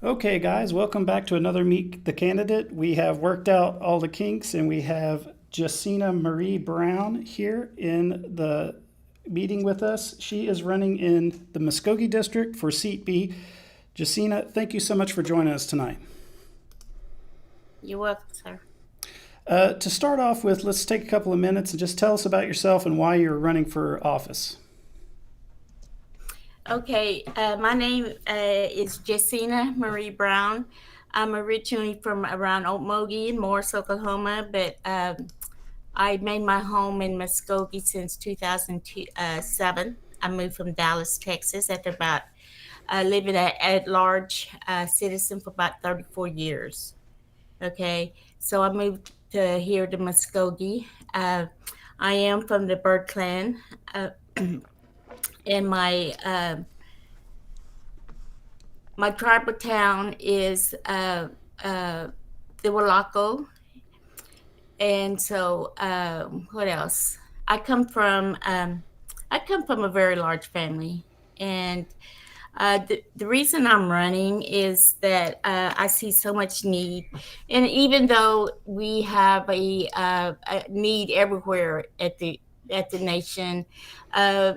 Okay, guys, welcome back to another Meet the Candidate. We have worked out all the kinks and we have Jessina Marie Brown here in the meeting with us. She is running in the Mvskoke District for Seat B. Jessina, thank you so much for joining us tonight. You're welcome, sir. To start off with, let's take a couple of minutes and just tell us about yourself and why you're running for office. Okay, my name is Jessina Marie Brown. I'm originally from around Okmulgee in Morris, Oklahoma, but I made my home in Muskogee since 2007. I moved from Dallas, Texas, after about living at large citizen for about 34 years. Okay, so I moved to here to Muskogee. I am from the Bird Clan, and my tribal town is the Wallako. And so, what else? I come from um, I come from a very large family, and the reason I'm running is that I see so much need, and even though we have a need everywhere at the nation, uh,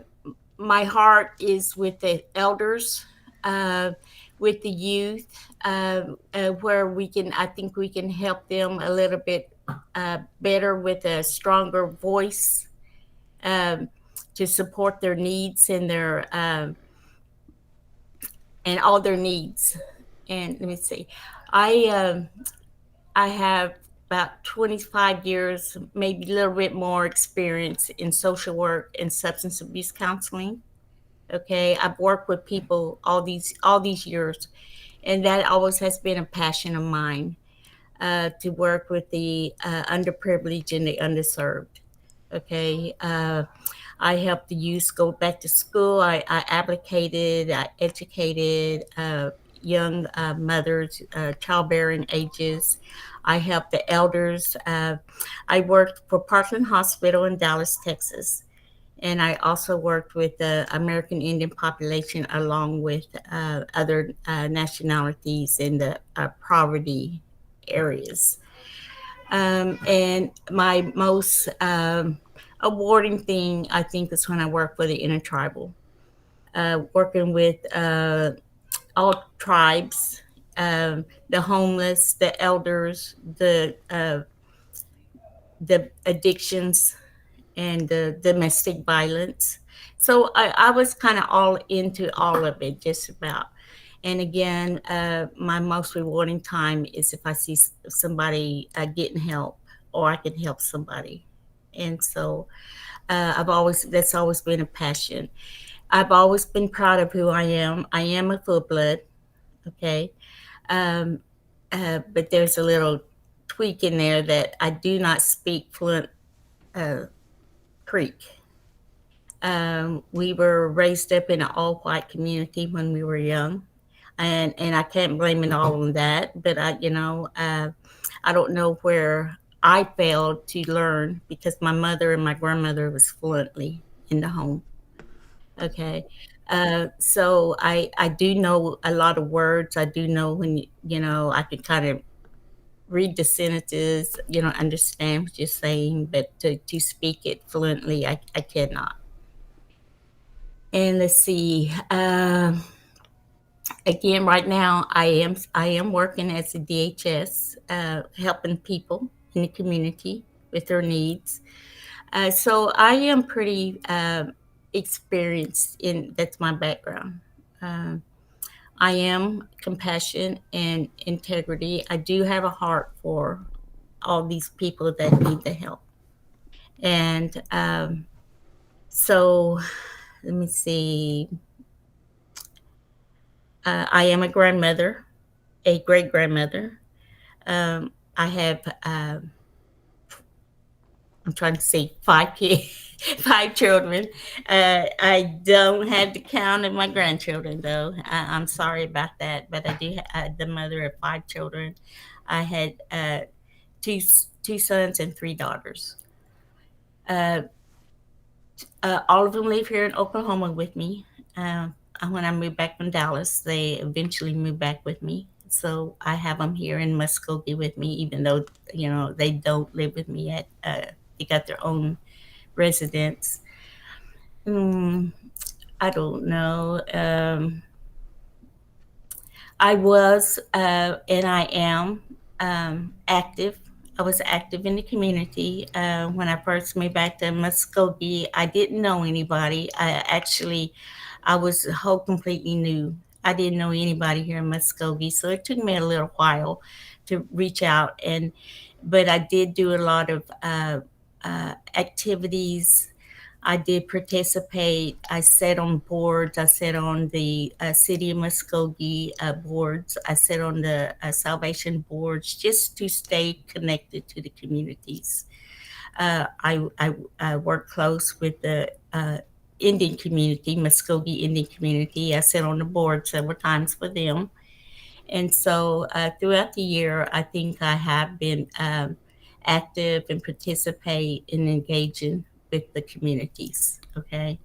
my heart is with the elders, uh, with the youth, where I think we can help them a little bit better with a stronger voice, um, to support their needs and all their needs. And let me see, I I have about 25 years, maybe a little bit more experience in social work and substance abuse counseling. Okay, I've worked with people all these years, and that always has been a passion of mine, to work with the underprivileged and the underserved. Okay, I helped the youth go back to school. I advocated, I educated young mothers, childbearing ages. I helped the elders. I worked for Parkland Hospital in Dallas, Texas, and I also worked with the American Indian population along with other nationalities in the poverty areas. And my most awarding thing, I think, is when I work for the intertribal, working with all tribes, the homeless, the elders, the addictions, and the domestic violence. So I was kind of all into all of it, just about. And again, my most rewarding time is if I see somebody getting help, or I can help somebody. And so that's always been a passion. I've always been proud of who I am. I am a full blood, okay? Um, but there's a little tweak in there that I do not speak fluent uh, Creek. We were raised up in an all white community when we were young, and I can't blame it all on that. But I don't know where I failed to learn, because my mother and my grandmother was fluently in the home. Okay, so I do know a lot of words. I do know when I can kind of read the sentences, understand what you're saying, but to speak it fluently, I cannot. And let's see. Again, right now I am working as a DHS, helping people in the community with their needs. So I am pretty experienced in that's my background. Um, I am compassion and integrity. I do have a heart for all these people that need the help. And so let me see. I am a grandmother, a great grandmother. I have, I'm trying to say, five kids, five children. I don't have the count of my grandchildren, though. I'm sorry about that, but I do. The mother of five children. I had two two sons and three daughters. Uh, all of them live here in Oklahoma with me. When I moved back from Dallas, they eventually moved back with me. So I have them here in Muskogee with me, even though, they don't live with me they got their own residence. Mm, I don't know. I was and I am active. I was active in the community when I first moved back to Muskogee. I didn't know anybody. I was whole completely new. I didn't know anybody here in Muskogee, so it took me a little while to reach out. But I did do a lot of activities. I did participate. I sat on boards. I sat on the City of Muskogee boards. I sat on the Salvation boards just to stay connected to the communities. I work close with the Indian community, Muskogee Indian community. I sat on the board several times for them. And so throughout the year, I think I have been active and participate and engaging with the communities. Okay.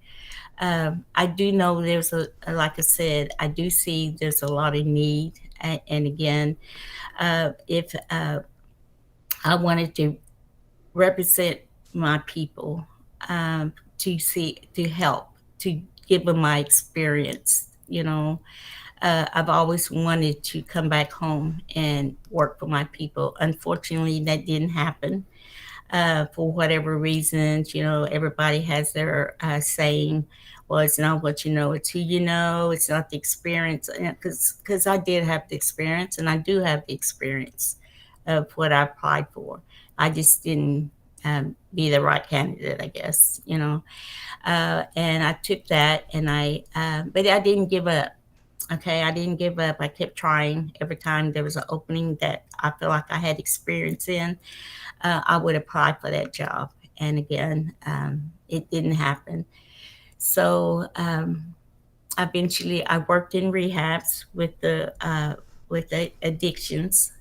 I do know like I said, I do see there's a lot of need. And again, if I wanted to represent my people, to help, to give them my experience, I've always wanted to come back home and work for my people. Unfortunately, that didn't happen for whatever reasons. Everybody has their saying, well, it's not what you know, it's who you know, it's not the experience. Because I did have the experience, and I do have the experience of what I applied for. I just didn't be the right candidate, I guess, and I took that, but I didn't give up. Okay, I didn't give up. I kept trying. Every time there was an opening that I feel like I had experience in, I would apply for that job. And again, it didn't happen. So eventually, I worked in rehabs with the addictions.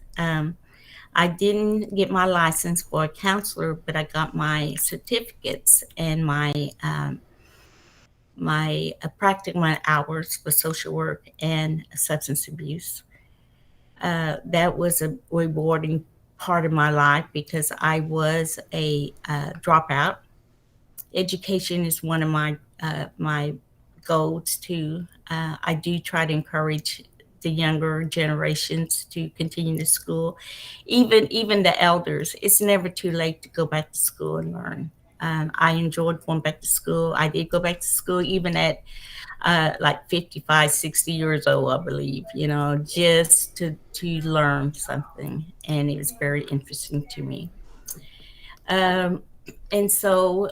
I didn't get my license for a counselor, but I got my certificates and my practicum hours for social work and substance abuse. That was a rewarding part of my life because I was a dropout. Education is one of my goals too. I do try to encourage the younger generations to continue to school, even the elders. It's never too late to go back to school and learn. I enjoyed going back to school. I did go back to school even at like 55, 60 years old, I believe, just to learn something. And it was very interesting to me. Um, and so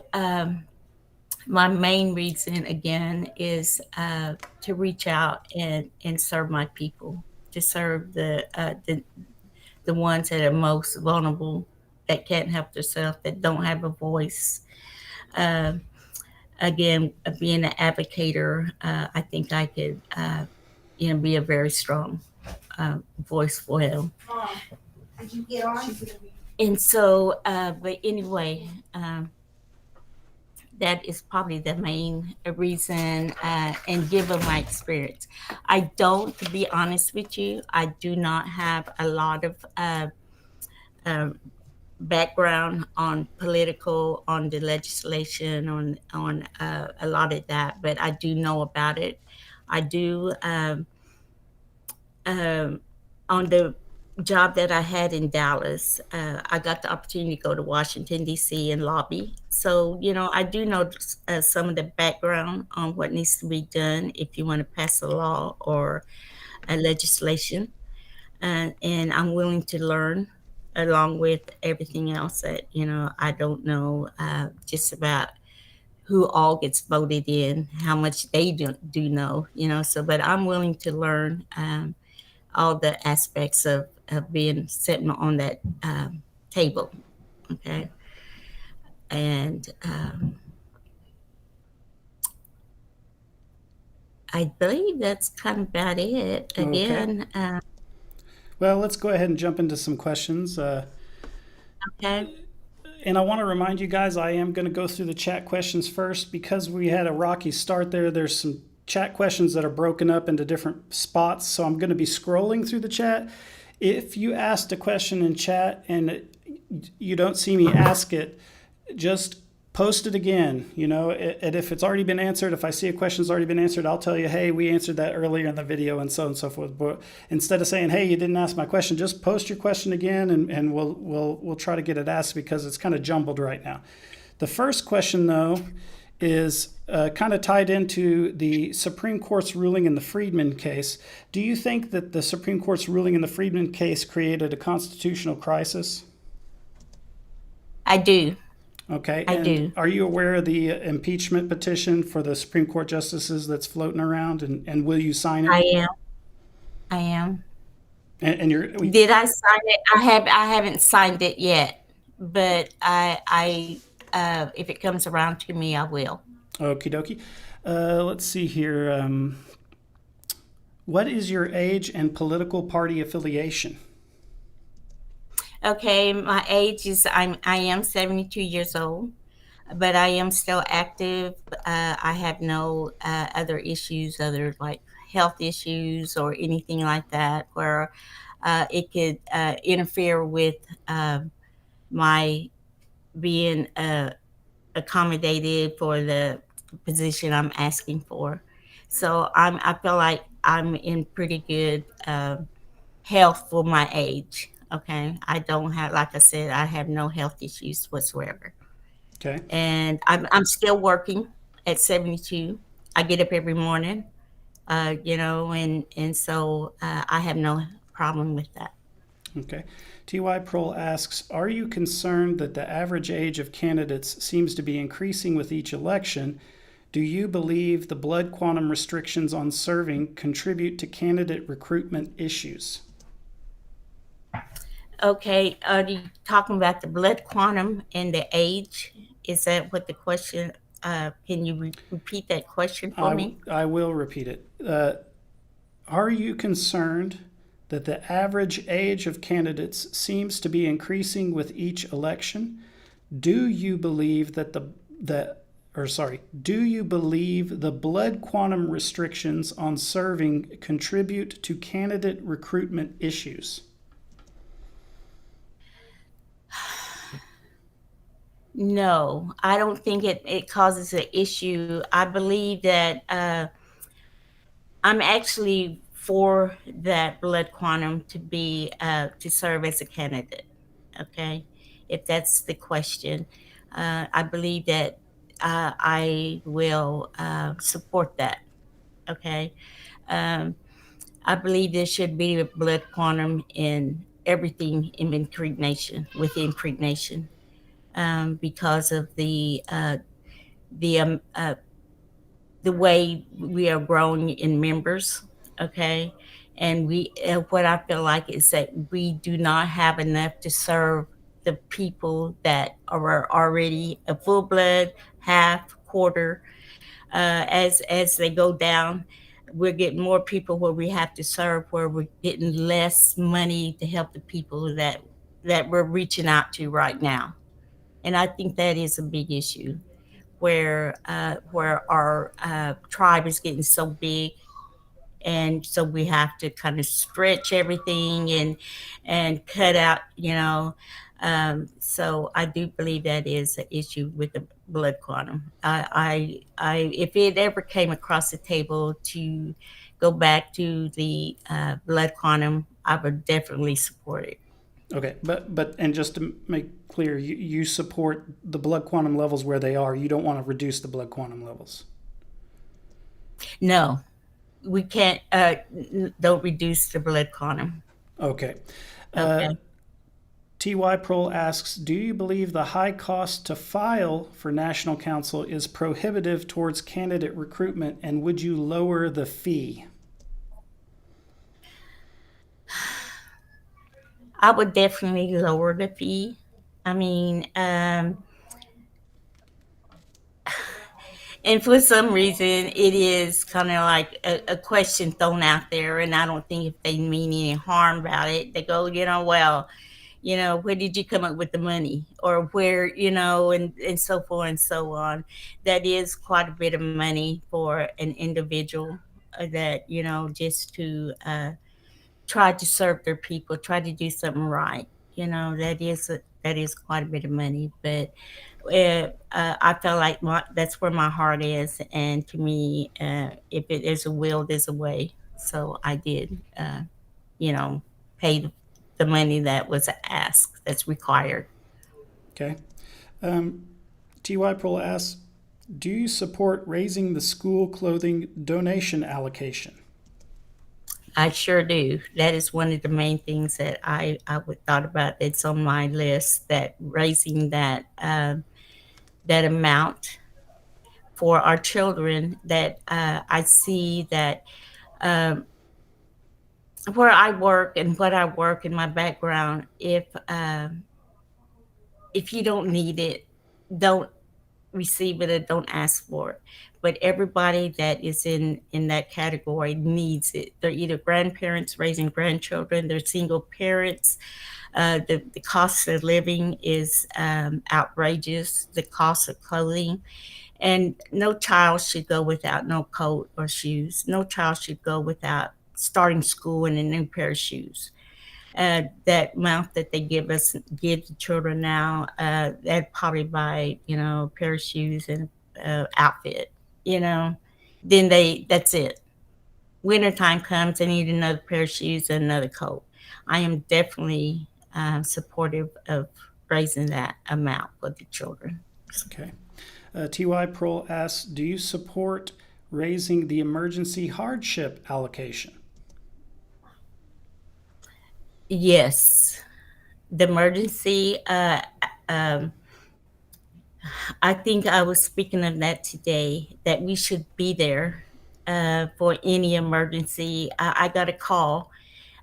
my main reason, again, is to reach out and serve my people, to serve the ones that are most vulnerable, that can't help themselves, that don't have a voice. Um, Again, being an advocator, I think I could, be a very strong voice for him. Did you get on? And so, but anyway, that is probably the main reason, and given my experience. I don't, to be honest with you, I do not have a lot of um, background on the legislation, on a lot of that, but I do know about it. I do, um, on the job that I had in Dallas, I got the opportunity to go to Washington, D.C. and lobby. So, I do know some of the background on what needs to be done if you want to pass a law or a legislation. And I'm willing to learn along with everything else that, I don't know just about who all gets voted in, how much they do know, so, but I'm willing to learn all the aspects of being sitting on that table. Okay. And I believe that's kind of about it. Again, Well, let's go ahead and jump into some questions. okay. And I want to remind you guys, I am going to go through the chat questions first because we had a rocky start there. There's some chat questions that are broken up into different spots. So I'm going to be scrolling through the chat. If you asked a question in chat and you don't see me ask it, just post it again, and if it's already been answered, if I see a question's already been answered, I'll tell you, hey, we answered that earlier in the video and so on and so forth. But instead of saying, hey, you didn't ask my question, just post your question again and we'll try to get it asked because it's kind of jumbled right now. The first question, though, is kind of tied into the Supreme Court's ruling in the Freedman case. Do you think that the Supreme Court's ruling in the Freedman case created a constitutional crisis? I do. Okay, I and do. are you aware of the impeachment petition for the Supreme Court justices that's floating around, and will you sign it? I am. I am. And Did I sign it? I haven't signed it yet, but if it comes around to me, I will. okie dokie. Let's see here. What is your age and political party affiliation? Okay, my age is I am 72 years old, but I am still active. I have no other issues, other like health issues or anything like that, where it could interfere with my being accommodated for the position I'm asking for. So I feel like I'm in pretty good health for my age. Okay, I don't have, like I said, I have no health issues whatsoever, Okay. and I'm still working at 72. I get up every morning, and so I have no problem with that. Okay. T.Y. Prohl asks, are you concerned that the average age of candidates seems to be increasing with each election? Do you believe the blood quantum restrictions on serving contribute to candidate recruitment issues? Okay, are you talking about the blood quantum and the age? Is that what the question? Can you repeat that question for me? I will repeat it. Are you concerned that the average age of candidates seems to be increasing with each election? Do you believe do you believe the blood quantum restrictions on serving contribute to candidate recruitment issues? No, I don't think it causes an issue. I believe that I'm actually for that blood quantum to be to serve as a candidate. Okay, if that's the question, I believe that I will support that. Okay, um, I believe there should be a blood quantum in everything in Creek Nation, within Creek Nation, because of the the way we are growing in members. Okay, and we what I feel like is that we do not have enough to serve the people that are already a full blood, half, quarter. As they go down, we're getting more people where we have to serve, where we're getting less money to help the people that we're reaching out to right now. And I think that is a big issue, where our tribe is getting so big, and so we have to kind of stretch everything and cut out, so I do believe that is an issue with the blood quantum. If it ever came across the table to go back to the blood quantum, I would definitely support it. Okay, and just to make clear, you support the blood quantum levels where they are. You don't want to reduce the blood quantum levels. No, we can't. Don't reduce the blood quantum. Okay. Okay. T.Y. Prohl asks, do you believe the high cost to file for National Council is prohibitive towards candidate recruitment, and would you lower the fee? I would definitely lower the fee. I mean, and for some reason, it is kind of like a question thrown out there, and I don't think if they mean any harm about it, they go, well, where did you come up with the money, or where, and so forth and so on. That is quite a bit of money for an individual, that, just to try to serve their people, try to do something right. That is quite a bit of money, but I feel like that's where my heart is, and to me, if it is a will, there's a way. So I did, you know, pay the money that was asked, that's required. Okay. T.Y. Pearl asks, do you support raising the school clothing donation allocation? I sure do. That is one of the main things that I would thought about. It's on my list, that raising that amount for our children. That I see that um, where I work and what I work in my background, if you don't need it, don't receive it, or don't ask for it. But everybody that is in that category needs it. They're either grandparents raising grandchildren, they're single parents. The cost of living is outrageous. The cost of clothing, and no child should go without no coat or shoes. No child should go without starting school in a new pair of shoes. That amount that they give the children now, they'd probably buy, a pair of shoes and outfit, you know. Then that's it. Wintertime comes, they need another pair of shoes and another coat. I am definitely supportive of raising that amount for the children. Okay. T.Y. Pearl asks, do you support raising the emergency hardship allocation? Yes, the emergency. I think I was speaking of that today, that we should be there for any emergency. I got a call.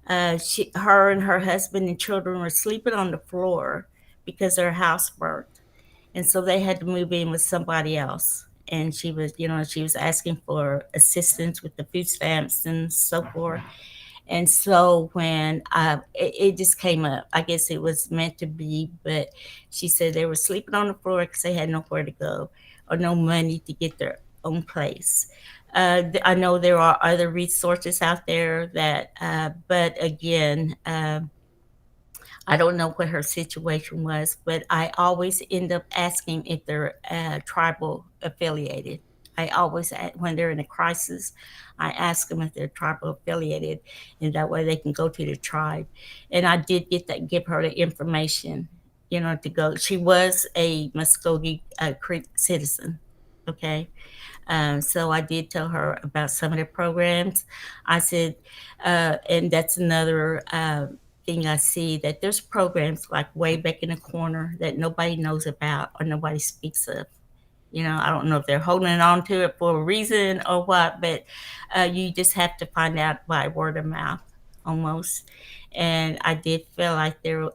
Her and her husband and children were sleeping on the floor because their house burnt, and so they had to move in with somebody else. And she was asking for assistance with the food stamps and so forth. And so when it just came up, I guess it was meant to be, but she said they were sleeping on the floor because they had nowhere to go or no money to get their own place. I know there are other resources out there but again, I don't know what her situation was, but I always end up asking if they're tribal affiliated. I always, when they're in a crisis, I ask them if they're tribal affiliated, and that way they can go to the tribe. And I did give her the information, to go. She was a Mvskoke Creek citizen. Okay. So I did tell her about some of the programs. I said, and that's another thing I see, that there's programs like way back in the corner that nobody knows about or nobody speaks of. I don't know if they're holding on to it for a reason or what, but you just have to find out by word of mouth almost. And I did feel like there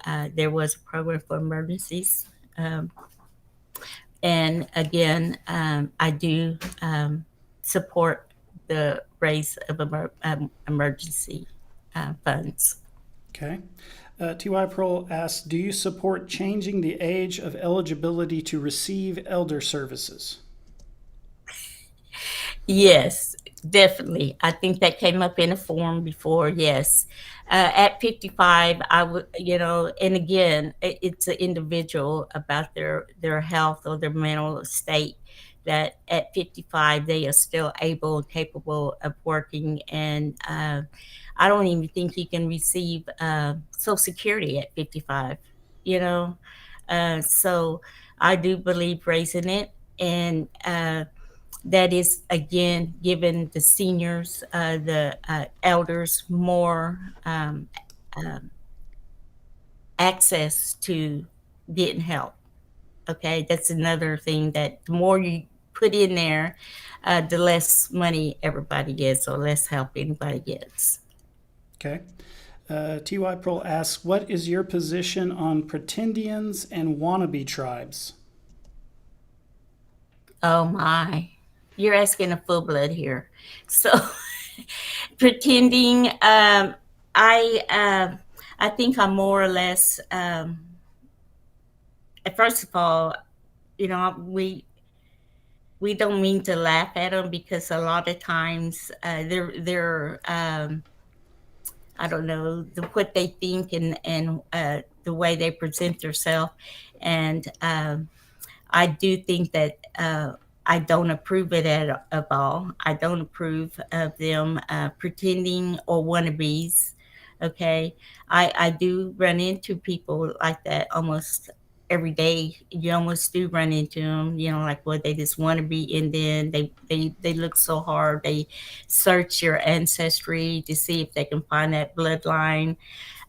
was a program for emergencies. And again, I do support the raise of emergency funds. Okay. T.Y. Pearl asks, do you support changing the age of eligibility to receive elder services? Yes, definitely. I think that came up in a forum before. Yes. At 55, I would, and again, it's an individual about their health or their mental state, that at 55, they are still able and capable of working. And I don't even think you can receive Social Security at 55, you know. So I do believe raising it. And that is again giving the seniors, the elders, more access to getting help. Okay, that's another thing, that the more you put in there, the less money everybody gets, or less help anybody gets. Okay. T.Y. Pearl asks, what is your position on pretendians and wannabe tribes? Oh my, you're asking a full blood here. So pretending, I I think I'm more or less. First of all, we don't mean to laugh at them because a lot of times they're I don't know what they think and the way they present themselves, and I do think that I don't approve it at all. I don't approve of them pretending or wannabes. Okay, I do run into people like that almost every day. You almost do run into them, like what they just want to be Indian. They look so hard. They search your ancestry to see if they can find that bloodline.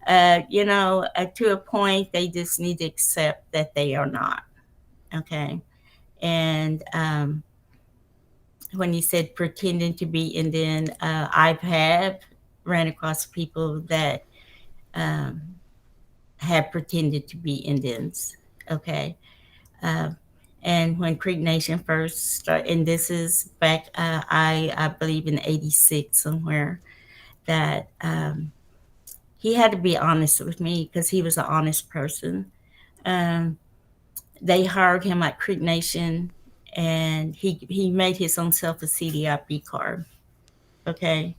To a point, they just need to accept that they are not. Okay. And when you said pretending to be Indian, I've ran across people that um, have pretended to be Indians. Okay. Uh, and when Creek Nation first started, and this is back, I believe in '86 somewhere, that he had to be honest with me because he was an honest person. Um, they hired him at Creek Nation, and he made his own self a CDIP card. Okay.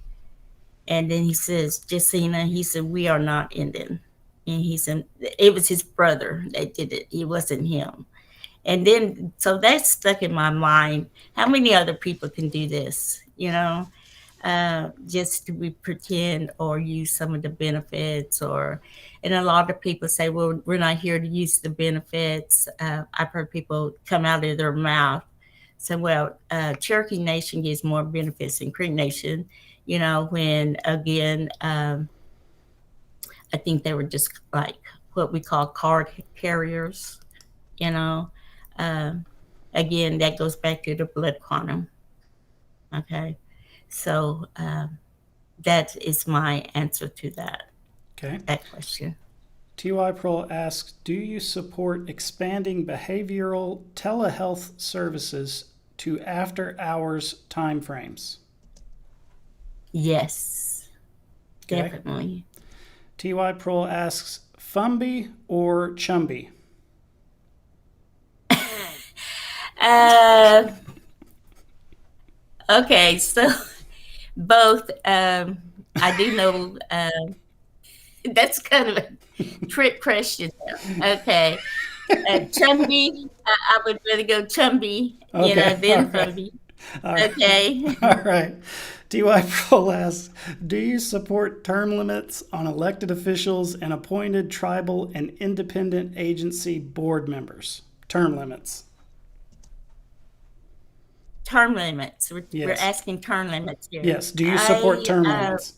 And then he says, Jessina, he said, we are not Indian. And he said, it was his brother that did it. It wasn't him. And then, so that stuck in my mind. How many other people can do this? Just to pretend or use some of the benefits, and a lot of people say, well, we're not here to use the benefits. I've heard people come out of their mouth say, well, Cherokee Nation gives more benefits than Creek Nation, when again, I think they were just like what we call card carriers, you know. Um, Again, that goes back to the blood quantum. Okay. So that is my answer to Okay. that question. TY Pro asks, do you support expanding behavioral telehealth services to after hours timeframes? Yes, Okay. definitely. TY Pro asks, Fumby or Chumby? Uh, okay, so both. I do know that's kind of a trick question. Okay, Chumby. I would rather go Chumby, Okay. than All right. Fumby. All right. Okay. All right. TY Pro asks, do you support term limits on elected officials and appointed tribal and independent agency board members? Term limits. Term limits. We're Yes. asking term limits here. Yes. Do you support term limits?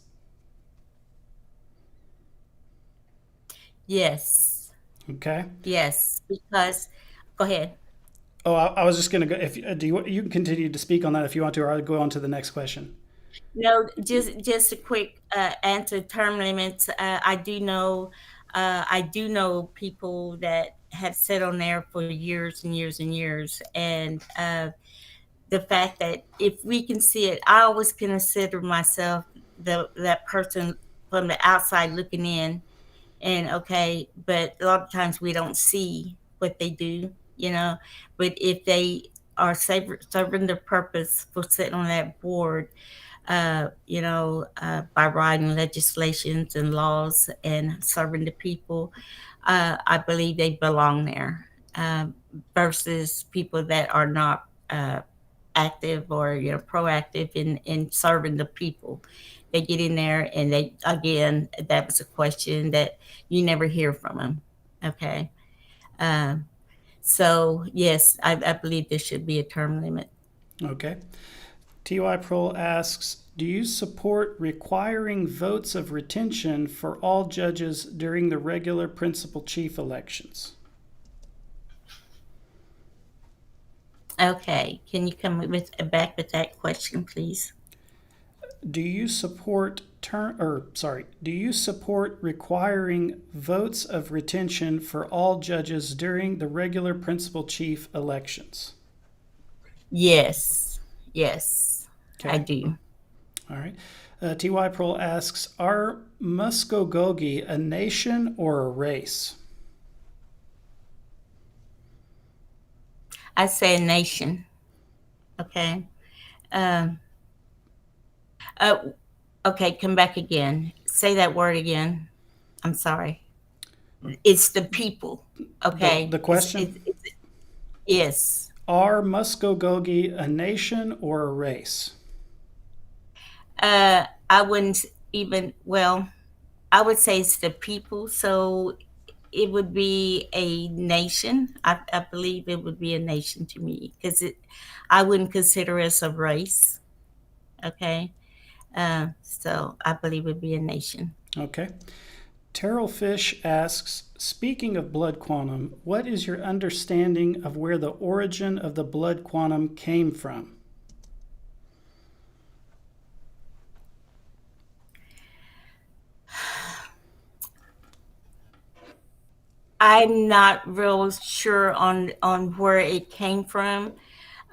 Yes, Okay. yes, because go ahead. Oh, I was just going to go. If do you can continue to speak on that if you want to, or I'll go on to the next question. No, just a quick answer. Term limits. I do know people that have sat on there for years and years and years, and the fact that if we can see it, I always consider myself that person from the outside looking in, and okay, but a lot of times we don't see what they do. But if they are serving the purpose for sitting on that board, by writing legislations and laws and serving the people, I believe they belong there, versus people that are not active or proactive in serving the people. They get in there and they again, that was a question that you never hear from them. Okay, um, so yes, I believe there should be a term limit. Okay. TY Pro asks, do you support requiring votes of retention for all judges during the regular principal chief elections? Okay, can you come back with that question, please? Do you support do you support requiring votes of retention for all judges during the regular principal chief elections? Yes, yes, I Okay. do. All right. T.Y. Pearl asks, are Muskogee a nation or a race? I say a nation. Okay. Um, uh, okay, come back again. Say that word again. I'm sorry. It's the people. The Okay. question? Yes. Are Muskogee a nation or a race? I wouldn't even, well, I would say it's the people. So it would be a nation. I believe it would be a nation to me because I wouldn't consider us a race. Okay. So I believe it would be a nation. Okay. Terrell Fish asks, speaking of blood quantum, what is your understanding of where the origin of the blood quantum came from? I'm not real sure on where it came from.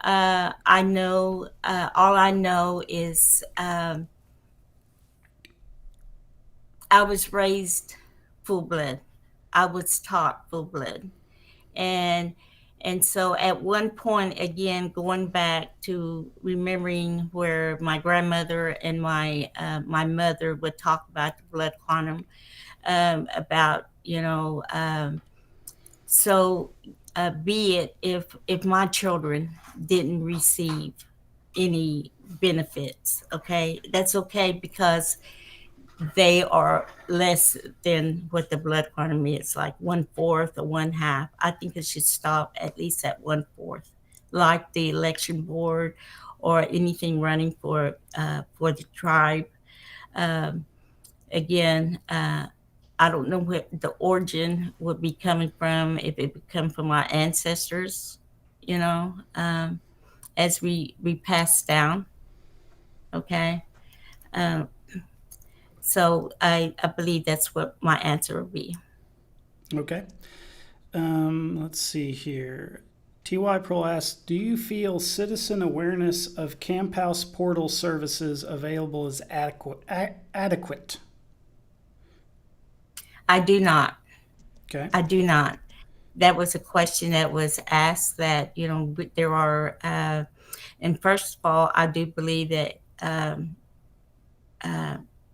I know all I know is I was raised full blood. I was taught full blood, and so at one point, again, going back to remembering where my grandmother and my mother would talk about the blood quantum, about so be it if my children didn't receive any benefits, okay, that's okay because they are less than what the blood quantum is, like 1/4 or 1/2. I think it should stop at least at 1/4, like the election board or anything running for the tribe. Um, Again, I don't know where the origin would be coming from, if it would come from our ancestors, you know, as we pass down. Okay. Um, so I believe that's what my answer would be. Okay. Let's see here. T.Y. Pearl asks, do you feel citizen awareness of Camp House portal services available is adequate? I do not. Okay. I do not. That was a question that was asked that, there are, and first of all, I do believe that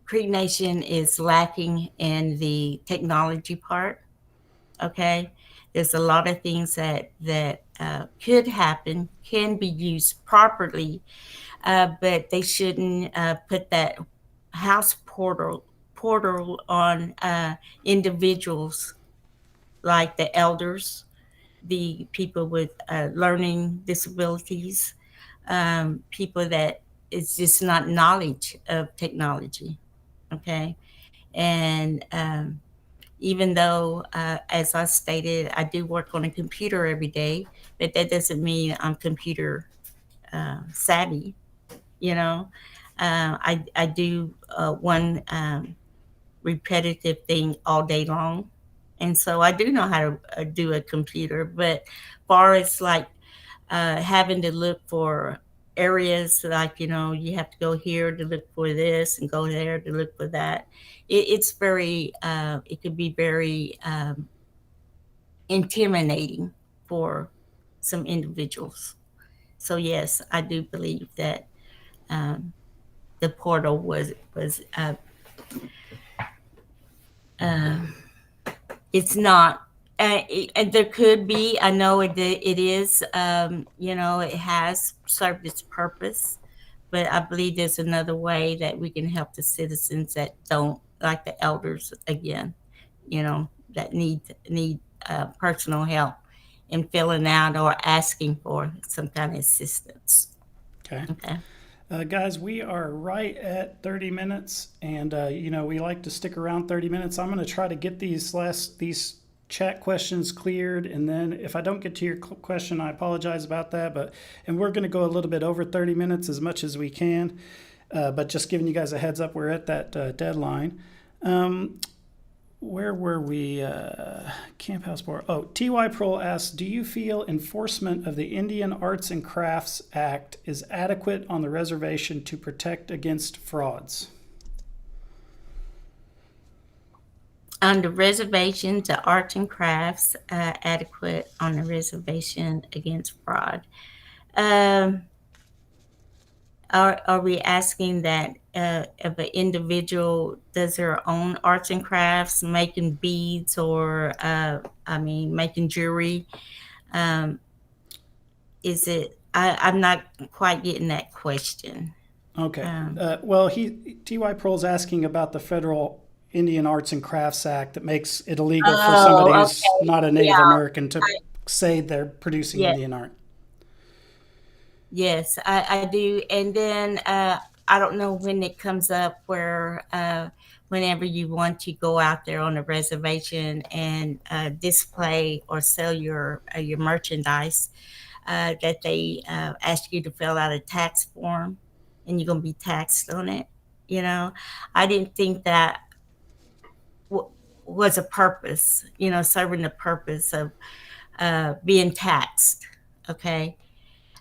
Creek Nation is lacking in the technology part. Okay. There's a lot of things that could happen, can be used properly, but they shouldn't put that house portal on individuals like the elders, the people with learning disabilities, people that it's just not knowledge of technology. Okay. And even though, as I stated, I do work on a computer every day, but that doesn't mean I'm computer savvy. You know, I do one repetitive thing all day long, and so I do know how to do a computer. But far as like having to look for areas like you have to go here to look for this and go there to look for that, it's very it could be very intimidating for some individuals. So yes, I do believe that um, the portal was uh, it's not. And there could be. I know it is. It has served its purpose, but I believe there's another way that we can help the citizens that don't, like the elders again. That need personal help in filling out or asking for some kind of assistance. Okay. Okay. Guys, we are right at 30 minutes, and we like to stick around 30 minutes. I'm going to try to get these chat questions cleared, and then if I don't get to your question, I apologize about that. And we're going to go a little bit over 30 minutes as much as we can, but just giving you guys a heads up, we're at that deadline. Where were we? Camp House Board. Oh, T.Y. Pearl asks, do you feel enforcement of the Indian Arts and Crafts Act is adequate on the reservation to protect against frauds? On the reservation, the arts and crafts adequate on the reservation against fraud. Um, are we asking that if an individual does their own arts and crafts, making beads or, making jewelry? Um, is it? I'm not quite getting that question. Okay. Um, Well, T.Y. Pearl's asking about the federal Indian Arts and Crafts Act that makes it illegal for somebody oh, who's okay. not a Native Yeah. American to say they're producing Yeah. Indian art. Yes, I do. And then I don't know when it comes up where whenever you want to go out there on a reservation and display or sell your merchandise, that they ask you to fill out a tax form and you're going to be taxed on it. You know, I didn't think that w- was a purpose, serving the purpose of being taxed. Okay.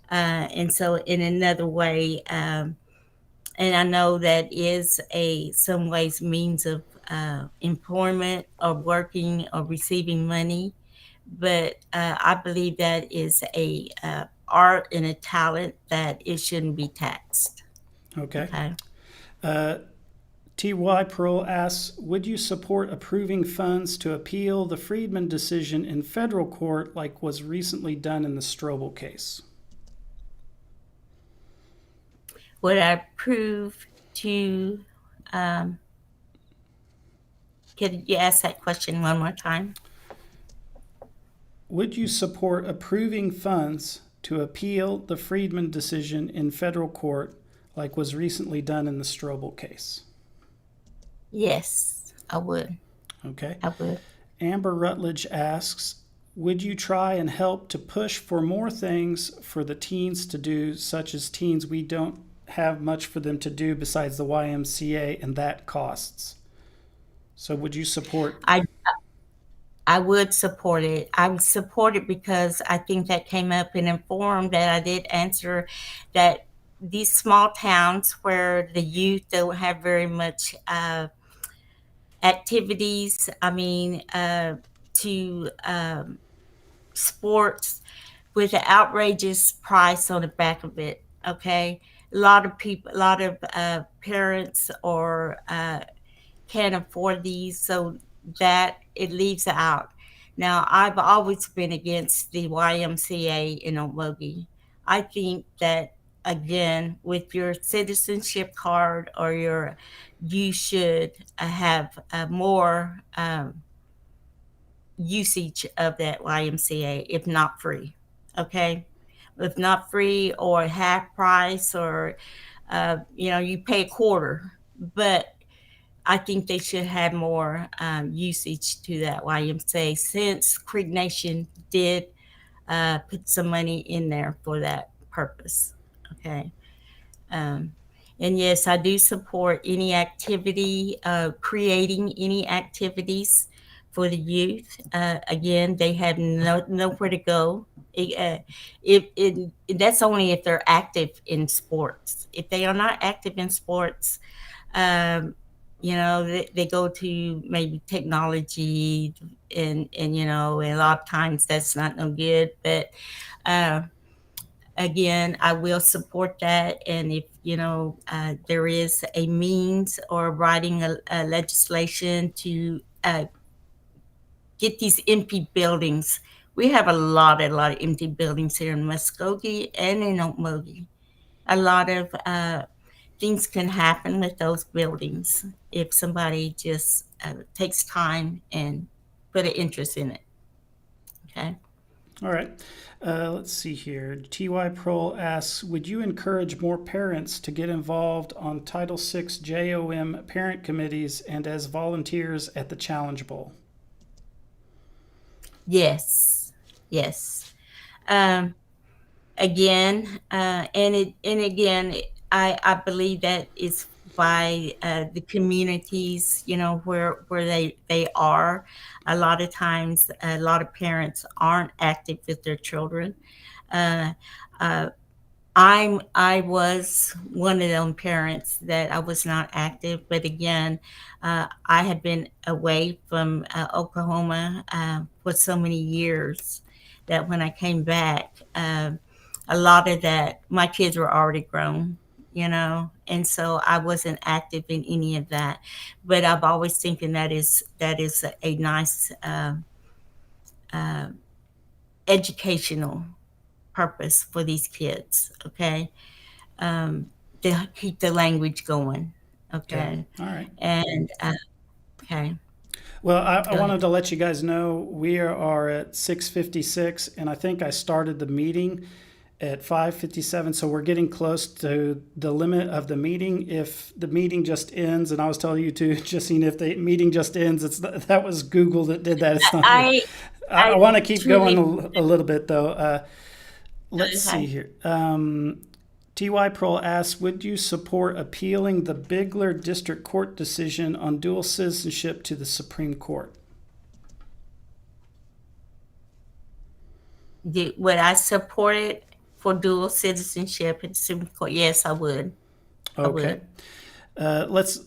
And so in another way, and I know that is a some ways means of employment or working or receiving money, but I believe that is a art and a talent that it shouldn't be taxed. Okay. Okay. T.Y. Pearl asks, would you support approving funds to appeal the Friedman decision in federal court like was recently done in the Strobel case? Would I approve to? Um, could you ask that question one more time? Would you support approving funds to appeal the Friedman decision in federal court like was recently done in the Strobel case? Yes, I would. Okay. I would. Amber Rutledge asks, would you try and help to push for more things for the teens to do, such as teens we don't have much for them to do besides the YMCA, and that costs? So would you support? I I would support it. I would support it because I think that came up in a forum that I did answer that these small towns where the youth don't have very much activities, to sports with an outrageous price on the back of it. Okay. A lot of people, a lot of parents or can't afford these, so that it leaves out. Now, I've always been against the YMCA in Okmulgee. I think that again, with your citizenship card or you should have more usage of that YMCA, if not free. Okay, if not free or half price, or you pay a quarter, but I think they should have more usage to that YMCA since Creek Nation did put some money in there for that purpose. Okay. Um, and yes, I do support any activity, creating any activities for the youth. Again, they have nowhere to go. That's only if they're active in sports. If they are not active in sports, um, they go to maybe technology, and a lot of times that's not no good. But uh, again, I will support that. And if there is a means or writing a legislation to get these empty buildings. We have a lot of empty buildings here in Muskogee and in Okmulgee. A lot of things can happen with those buildings if somebody just takes time and put an interest in it. Okay. All right. Let's see here. T.Y. Pearl asks, would you encourage more parents to get involved on Title VI JOM parent committees and as volunteers at the Challenge Bowl? Yes. Yes. Um, Again, and again, I believe that is by the communities, where they are. A lot of times, a lot of parents aren't active with their children. Uh, uh, I was one of them parents that I was not active, but again, I had been away from Oklahoma for so many years that when I came back, a lot of that my kids were already grown, and so I wasn't active in any of that. But I've always thinking that is a nice uh, educational purpose for these kids. Okay, to keep the language going. Okay. Okay. All right. And okay, Well, I go wanted ahead. to let you guys know we are at 6:56, and I think I started the meeting at 5:57, so we're getting close to the limit of the meeting. If the meeting just ends, and I was telling you too, Justine, if the meeting just ends, that was Google that did that. It's not me. I I I want to keep going truly a little bit though. Let's see okay. here. TY Pearl asks, would you support appealing the Bigler District Court decision on dual citizenship to the Supreme Court? Would I support it for dual citizenship in the Supreme Court? Yes, I would. I Okay. would. Let's,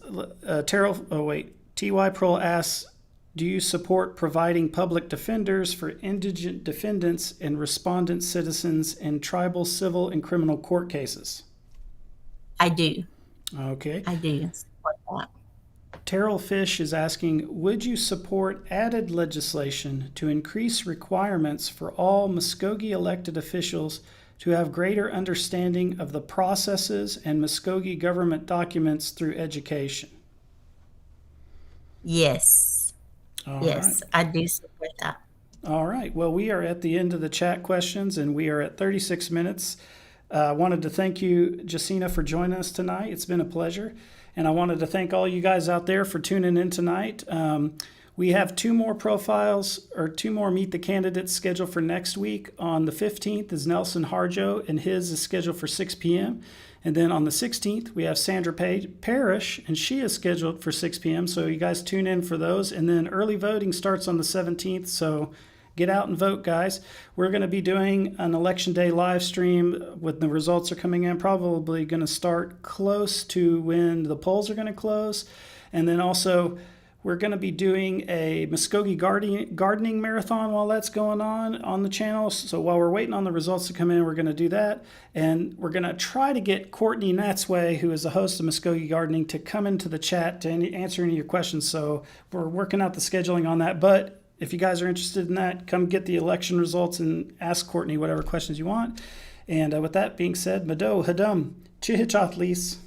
Terrell, oh wait. TY Pearl asks, do you support providing public defenders for indigent defendants and respondent citizens in tribal, civil, and criminal court cases? I do. Okay. I do support that. Terrell Fish is asking, would you support added legislation to increase requirements for all Muskogee elected officials to have greater understanding of the processes and Muskogee government documents through education? Yes. All right. Yes, I do support that. All right. Well, we are at the end of the chat questions and we are at 36 minutes. I wanted to thank you, Jessina, for joining us tonight. It's been a pleasure. And I wanted to thank all you guys out there for tuning in tonight. We have two more profiles or two more Meet the Candidates scheduled for next week. On the 15th is Nelson Harjo, and his is scheduled for 6 p.m. And then on the 16th, we have Sandra Parrish, and she is scheduled for 6 p.m. So you guys tune in for those. And then early voting starts on the 17th. So get out and vote, guys. We're going to be doing an election day live stream when the results are coming in. Probably going to start close to when the polls are going to close. And then also, we're going to be doing a Mvskoke gardening marathon while that's going on the channel. So while we're waiting on the results to come in, we're going to do that. And we're going to try to get Courtney Natsway, who is the host of Mvskoke Gardening, to come into the chat to answer any of your questions. So we're working out the scheduling on that. But if you guys are interested in that, come get the election results and ask Courtney whatever questions you want. And with that being said, Mado Hadum Chihichot Lease.